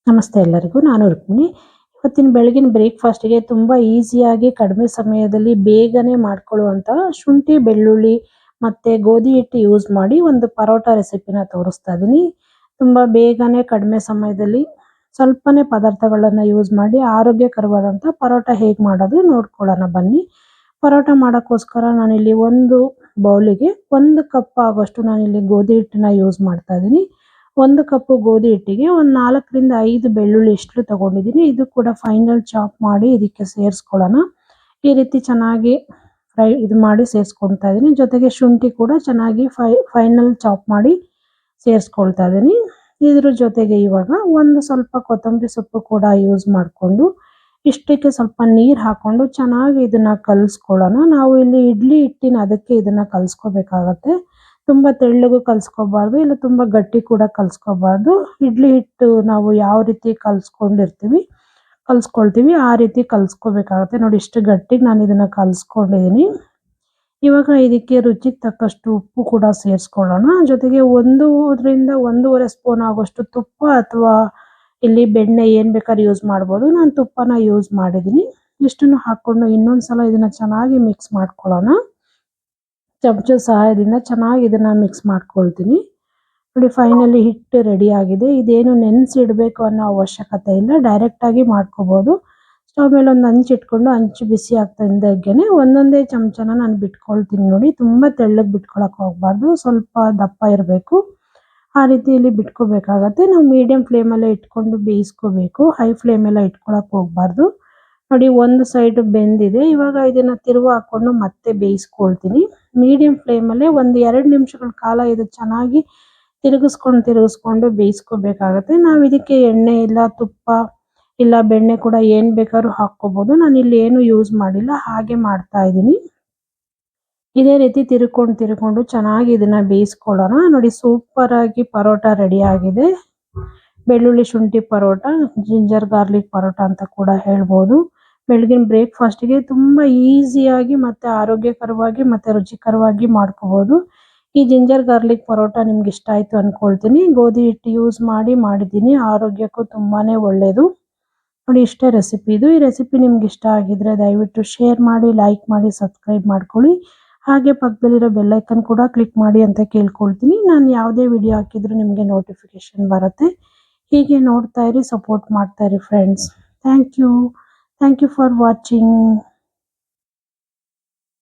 ನಮಸ್ತೆ ಎಲ್ಲರಿಗೂ. ನಾನು ರುಕ್ಮಿಣಿ. ಇವತ್ತಿನ ಬೆಳಗಿನ ಬ್ರೇಕ್‌ಫಾಸ್ಟ್‌ಗೆ ತುಂಬಾ ಈಸಿಯಾಗಿ ಕಡಿಮೆ ಸಮಯದಲ್ಲಿ ಬೇಗನೆ ಮಾಡ್ಕೊಳ್ಳುವಂತ ಶುಂಠಿ, ಬೆಳ್ಳುಳ್ಳಿ ಮತ್ತೆ ಗೋಧಿ ಹಿಟ್ಟು ಯೂಸ್ ಮಾಡಿ ಒಂದು ಪರೋಟ ರೆಸಿಪಿನ ತೋರಿಸ್ತಾ ಇದೀನಿ. ತುಂಬಾ ಬೇಗನೆ ಕಡಿಮೆ ಸಮಯದಲ್ಲಿ ಸ್ವಲ್ಪನೇ ಪದಾರ್ಥಗಳನ್ನ ಯೂಸ್ ಮಾಡಿ ಆರೋಗ್ಯಕರವಾದಂತ ಪರೋಟ ಹೇಗ್ ಮಾಡೋದು ನೋಡ್ಕೊಳ್ಳೋಣ ಬನ್ನಿ. ಪರೋಟ ಮಾಡೋಕ್ಕೋಸ್ಕರ ನಾನಿಲ್ಲಿ ಒಂದು ಬೌಲಿಗೆ 1 ಕಪ್ ಆಗುವಷ್ಟು ನಾನಿಲ್ಲಿ ಗೋಧಿ ಹಿಟ್ಟನ್ನ ಯೂಸ್ ಮಾಡ್ತಾ ಇದೀನಿ. 1 ಕಪ್ ಗೋಧಿ ಹಿಟ್ಟಿಗೆ ಒಂದು 4 ರಿಂದ 5 ಬೆಳ್ಳುಳ್ಳಿ ಇಷ್ಟು ತಗೊಂಡಿದ್ದೀನಿ. ಇದು ಕೂಡ ಫೈನಲ್ ಚಾಪ್ ಮಾಡಿ ಇದಕ್ಕೆ ಸೇರಿಸ್ಕೊಳ್ಳೋಣ. ಈ ರೀತಿ ಚೆನ್ನಾಗಿ ಇದು ಮಾಡಿ ಸೇರಿಸ್ಕೊಳ್ತಾ ಇದೀನಿ. ಜೊತೆಗೆ ಶುಂಠಿ ಕೂಡ ಚೆನ್ನಾಗಿ ಫೈನಲ್ ಚಾಪ್ ಮಾಡಿ ಸೇರಿಸ್ಕೊಳ್ತಾ ಇದೀನಿ. ಇದ್ರ ಜೊತೆಗೆ ಇವಾಗ ಒಂದು ಸ್ವಲ್ಪ ಕೊತ್ತಂಬರಿ ಸೊಪ್ಪು ಕೂಡ ಯೂಸ್ ಮಾಡಿಕೊಂಡು ಇಷ್ಟಕ್ಕೆ ಸ್ವಲ್ಪ ನೀರು ಹಾಕೊಂಡು ಚೆನ್ನಾಗಿ ಇದನ್ನ ಕಲಿಸ್ಕೊಳ್ಳೋಣ. ನಾವು ಇಲ್ಲಿ ಇಡ್ಲಿ ಹಿಟ್ಟಿನ ಅದಕ್ಕೆ ಇದನ್ನ ಕಲಿಸ್ಕೋಬೇಕಾಗತ್ತೆ. ತುಂಬಾ ತೆಳ್ಳಗೂ ಕಲ್ಸ್ಕೋಬಾರ್ದು, ಇಲ್ಲ ತುಂಬಾ ಗಟ್ಟಿ ಕೂಡ ಕಲ್ಸ್ಕೋಬಾರ್ದು. ಇಡ್ಲಿ ಹಿಟ್ಟು ನಾವು ಯಾವ ರೀತಿ ಕಲ್ಸ್ಕೊಳ್ತೀವಿ ಆ ರೀತಿ ಕಲ್ಸ್ಕೋಬೇಕಾಗತ್ತೆ. ನೋಡಿ ಇಷ್ಟು ಗಟ್ಟಿಗೆ ನಾನು ಇದನ್ನ ಕಲ್ಸ್ಕೊಂಡಿದ್ದೀನಿ. ಇವಾಗ ಇದಕ್ಕೆ ರುಚಿಗೆ ತಕ್ಕಷ್ಟು ಉಪ್ಪು ಕೂಡ ಸೇರಿಸ್ಕೊಳ್ಳೋಣ. ಜೊತೆಗೆ 1 ರಿಂದ 1.5 ಸ್ಪೂನ್ ಆಗುವಷ್ಟು ತುಪ್ಪ ಅಥವಾ ಇಲ್ಲಿ ಬೆಣ್ಣೆ ಏನ್ ಬೇಕಾದ್ರೂ ಯೂಸ್ ಮಾಡ್ಬೋದು. ನಾನು ತುಪ್ಪನ ಯೂಸ್ ಮಾಡಿದ್ದೀನಿ. ಇಷ್ಟನ್ನು ಹಾಕೊಂಡು ಇನ್ನೊಂದ್ಸಲ ಇದನ್ನ ಚೆನ್ನಾಗಿ ಮಿಕ್ಸ್ ಮಾಡ್ಕೊಳ್ಳೋಣ. ಚಮಚದ ಸಹಾಯದಿಂದ ಚೆನ್ನಾಗಿ ಇದನ್ನ ಮಿಕ್ಸ್ ಮಾಡ್ಕೊಳ್ತೀನಿ. ನೋಡಿ ಫೈನಲಿ ಹಿಟ್ಟು ರೆಡಿ ಆಗಿದೆ. ಇದೇನು ನೆನೆಸಿಡಬೇಕು ಅನ್ನೋ ಅವಶ್ಯಕತೆ ಇಲ್ಲ, ಡೈರೆಕ್ಟ್ ಆಗಿ ಮಾಡ್ಕೋಬಹುದು. ಸ್ಟವ್ ಮೇಲೆ ಒಂದು ಹಂಚು ಇಟ್ಕೊಂಡು ಹಂಚು ಬಿಸಿ ಆಗ್ತಾ ಇದ್ದಾಗೇನೆ ಒಂದೊಂದೇ ಚಮಚನ ನಾನು ಬಿಟ್ಕೊಳ್ತೀನಿ. ನೋಡಿ ತುಂಬಾ ತೆಳ್ಳಗೆ ಬಿಟ್ಕೊಳಕ್ ಹೋಗ್ಬಾರ್ದು, ಸ್ವಲ್ಪ ದಪ್ಪ ಇರಬೇಕು. ಆ ರೀತಿಯಲ್ಲಿ ಬಿಟ್ಕೋಬೇಕಾಗತ್ತೆ. ನಾವು ಮೀಡಿಯಂ ಫ್ಲೇಮಲ್ಲೇ ಇಟ್ಕೊಂಡು ಬೇಯಿಸ್ಕೋಬೇಕು, ಹೈ ಫ್ಲೇಮೆಲ್ಲ ಇಟ್ಕೊಳಕ್ ಹೋಗ್ಬಾರ್ದು. ನೋಡಿ ಒಂದು ಸೈಡ್ ಬೆಂದಿದೆ. ಇವಾಗ ಇದನ್ನ ತಿರುವು ಹಾಕೊಂಡು ಮತ್ತೆ ಬೇಯಿಸ್ಕೊಳ್ತೀನಿ. ಮೀಡಿಯಂ ಫ್ಲೇಮಲ್ಲೇ ಒಂದು 2 ನಿಮಿಷಗಳ ಕಾಲ ಇದು ಚೆನ್ನಾಗಿ ತಿರುಗಿಸ್ಕೊಂಡು ಬೇಯಿಸ್ಕೋಬೇಕಾಗತ್ತೆ. ನಾವು ಇದಕ್ಕೆ ಎಣ್ಣೆ ಇಲ್ಲ ತುಪ್ಪ ಇಲ್ಲ ಬೆಣ್ಣೆ ಕೂಡ ಏನ್ ಬೇಕಾದ್ರೂ ಹಾಕ್ಕೋಬಹುದು. ನಾನು ಇಲ್ಲಿ ಏನು ಯೂಸ್ ಮಾಡಿಲ್ಲ, ಹಾಗೆ ಮಾಡ್ತಾ ಇದ್ದೀನಿ. ಇದೇ ರೀತಿ ತಿರ್ಕೊಂಡು ಚೆನ್ನಾಗಿ ಇದನ್ನ ಬೇಯಿಸ್ಕೊಳ್ಳೋಣ. ನೋಡಿ ಸೂಪರ್ ಆಗಿ ಪರೋಟ ರೆಡಿ ಆಗಿದೆ. ಬೆಳ್ಳುಳ್ಳಿ ಶುಂಠಿ ಪರೋಟ, ಜಿಂಜರ್ ಗಾರ್ಲಿಕ್ ಪರೋಟ ಅಂತ ಕೂಡ ಹೇಳ್ಬೋದು. ಬೆಳಗಿನ ಬ್ರೇಕ್‌ಫಾಸ್ಟ್‌ಗೆ ತುಂಬಾ ಈಸಿಯಾಗಿ ಮತ್ತೆ ಆರೋಗ್ಯಕರವಾಗಿ ಮತ್ತೆ ರುಚಿಕರವಾಗಿ ಮಾಡ್ಕೋಬಹುದು. ಈ ಜಿಂಜರ್ ಗಾರ್ಲಿಕ್ ಪರೋಟ ನಿಮ್ಗೆ ಇಷ್ಟ ಆಯ್ತು ಅನ್ಕೊಳ್ತೀನಿ. ಗೋಧಿ ಹಿಟ್ಟು ಯೂಸ್ ಮಾಡಿದ್ದೀನಿ. ಆರೋಗ್ಯಕ್ಕೂ ತುಂಬಾನೇ ಒಳ್ಳೇದು. ನೋಡಿ ಇಷ್ಟೇ ರೆಸಿಪಿ ಇದು. ಈ ರೆಸಿಪಿ ನಿಮ್ಗೆ ಇಷ್ಟ ಆಗಿದ್ರೆ ದಯವಿಟ್ಟು ಶೇರ್ ಮಾಡಿ, ಲೈಕ್ ಮಾಡಿ, ಸಬ್ಸ್ಕ್ರೈಬ್ ಮಾಡ್ಕೊಳ್ಳಿ. ಹಾಗೆ ಪಕ್ಕದಲ್ಲಿರೋ ಬೆಲ್ ಐಕನ್ ಕೂಡ ಕ್ಲಿಕ್ ಮಾಡಿ ಅಂತ ಕೇಳ್ಕೊಳ್ತೀನಿ. ನಾನು ಯಾವುದೇ ವಿಡಿಯೋ ಹಾಕಿದ್ರು ನಿಮಗೆ ನೋಟಿಫಿಕೇಶನ್ ಬರುತ್ತೆ. ಹೀಗೆ ನೋಡ್ತಾ ಇರಿ, ಸಪೋರ್ಟ್ ಮಾಡ್ತಾ ಇರಿ friends. Thank you for watching.